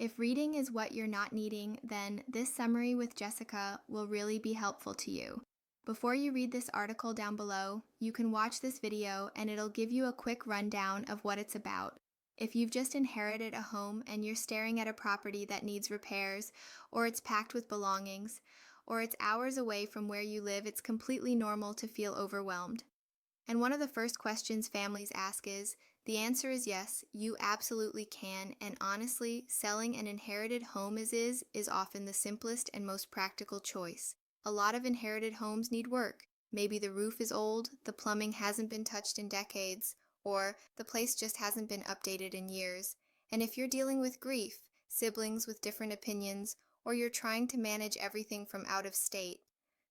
If reading is what you're not needing, then this summary with Jessica will really be helpful to you. Before you read this article down below, you can watch this video and it'll give you a quick rundown of what it's about. If you've just inherited a home and you're staring at a property that needs repairs, or it's packed with belongings, or it's hours away from where you live, it's completely normal to feel overwhelmed. And one of the first questions families ask is, the answer is yes, you absolutely can, and honestly, selling an inherited home as is often the simplest and most practical choice. A lot of inherited homes need work. Maybe the roof is old, the plumbing hasn't been touched in decades, or the place just hasn't been updated in years. And if you're dealing with grief, siblings with different opinions, or you're trying to manage everything from out of state,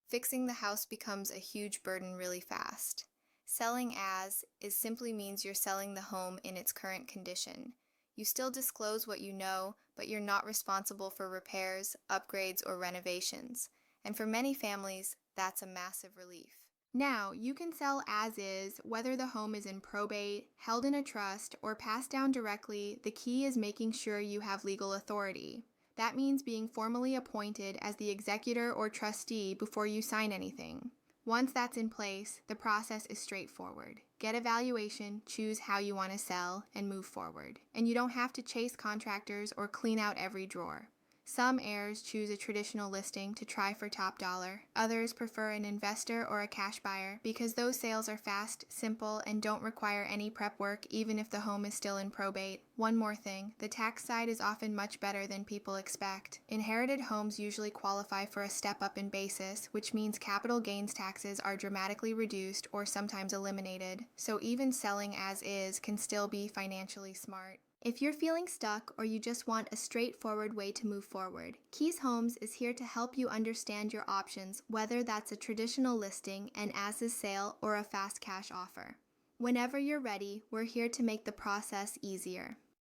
fixing the house becomes a huge burden really fast. Selling as is simply means you're selling the home in its current condition. You still disclose what you know, but you're not responsible for repairs, upgrades, or renovations. And for many families, that's a massive relief. Now, you can sell as is, whether the home is in probate, held in a trust, or passed down directly. The key is making sure you have legal authority. That means being formally appointed as the executor or trustee before you sign anything. Once that's in place, the process is straightforward. Get a valuation, choose how you want to sell, and move forward. And you don't have to chase contractors or clean out every drawer. Some heirs choose a traditional listing to try for top dollar. Others prefer an investor or a cash buyer because those sales are fast, simple, and don't require any prep work even if the home is still in probate. One more thing, the tax side is often much better than people expect. Inherited homes usually qualify for a step up in basis, which means capital gains taxes are dramatically reduced or sometimes eliminated. So even selling as is can still be financially smart. If you're feeling stuck or you just want a straightforward way to move forward, KEES Homes is here to help you understand your options, whether that's a traditional listing, an as-is sale, or a fast cash offer. Whenever you're ready, we're here to make the process easier.